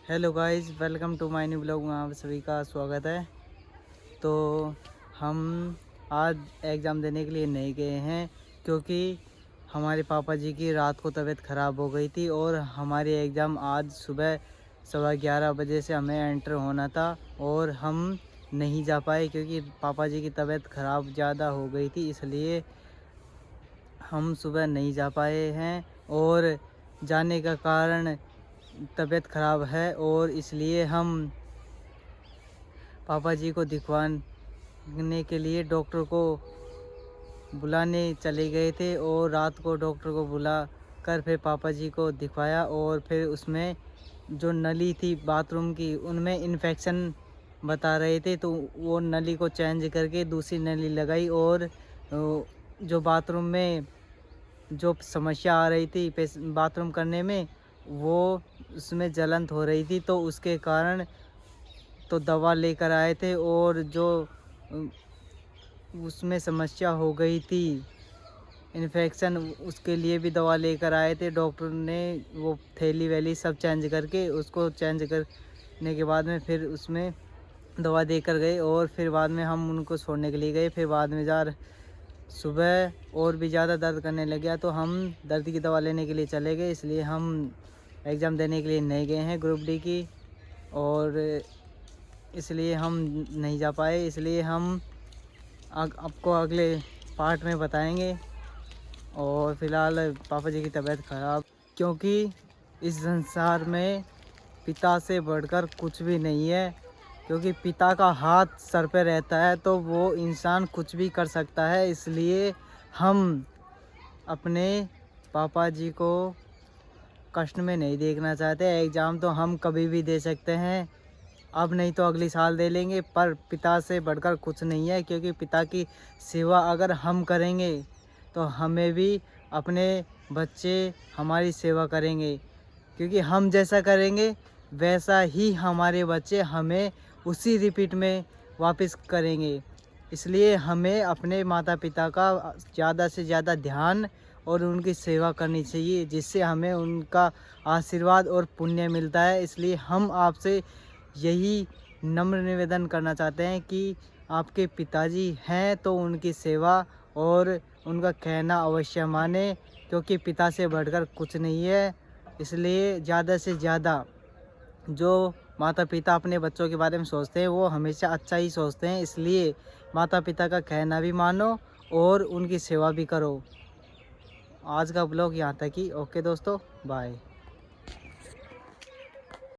Hello guys, welcome to my new blog में आप सभी का स्वागत है। तो हम आज एग्ज़ाम देने के लिए नहीं गए हैं क्योंकि हमारे पापा जी की रात को तबीयत ख़राब हो गई थी और हमारी एग्ज़ाम आज सुबह 11:15 बजे से हमें एंटर होना था और हम नहीं जा पाए क्योंकि पापा जी की तबीयत ख़राब ज़्यादा हो गई थी, इसलिए हम सुबह नहीं जा पाए हैं। और जाने का कारण तबीयत ख़राब है और इसलिए हम पापा जी को दिखवाने के लिए डॉक्टर को बुलाने चले गए थे और रात को डॉक्टर को बुला कर फिर पापा जी को दिखवाया और फिर उसमें जो नली थी बाथरूम की उनमें इन्फेक्शन बता रहे थे, तो वो नली को चेंज करके दूसरी नली लगाई और जो बाथरूम में जो समस्या आ रही थी बाथरूम करने में, वो उसमें जलन हो रही थी, तो उसके कारण तो दवा लेकर आए थे और जो उसमें समस्या हो गई थी इन्फेक्शन, उसके लिए भी दवा लेकर आए थे। डॉक्टर ने वो थैली वैली सब चेंज करके उसको चेंज करने के बाद में फिर उसमें दवा देकर गए और फिर बाद में हम उनको छोड़ने के लिए गए। फिर बाद में सुबह और भी ज़्यादा दर्द करने लग गया, तो हम दर्द की दवा लेने के लिए चले गए, इसलिए हम एग्ज़ाम देने के लिए नहीं गए हैं ग्रुप डी की, और इसलिए हम नहीं जा पाए। इसलिए हम आपको अगले पार्ट में बताएंगे। और फ़िलहाल पापा जी की तबीयत ख़राब, क्योंकि इस संसार में पिता से बढ़कर कुछ भी नहीं है, क्योंकि पिता का हाथ सर पे रहता है तो वो इंसान कुछ भी कर सकता है। इसलिए हम अपने पापा जी को कष्ट में नहीं देखना चाहते। एग्ज़ाम तो हम कभी भी दे सकते हैं, अब नहीं तो अगली साल दे लेंगे, पर पिता से बढ़कर कुछ नहीं है, क्योंकि पिता की सेवा अगर हम करेंगे तो हमें भी अपने बच्चे हमारी सेवा करेंगे, क्योंकि हम जैसा करेंगे वैसा ही हमारे बच्चे हमें उसी रिपीट में वापस करेंगे। इसलिए हमें अपने माता पिता का ज़्यादा से ज़्यादा ध्यान और उनकी सेवा करनी चाहिए, जिससे हमें उनका आशीर्वाद और पुण्य मिलता है। इसलिए हम आपसे यही नम्र निवेदन करना चाहते हैं कि आपके पिताजी हैं तो उनकी सेवा और उनका कहना अवश्य माने, क्योंकि पिता से बढ़कर कुछ नहीं है। इसलिए ज़्यादा से ज़्यादा जो माता पिता अपने बच्चों के बारे में सोचते हैं वो हमेशा अच्छा ही सोचते हैं, इसलिए माता पिता का कहना भी मानो और उनकी सेवा भी करो। आज का ब्लॉग यहाँ तक ही। ओके दोस्तों, बाय।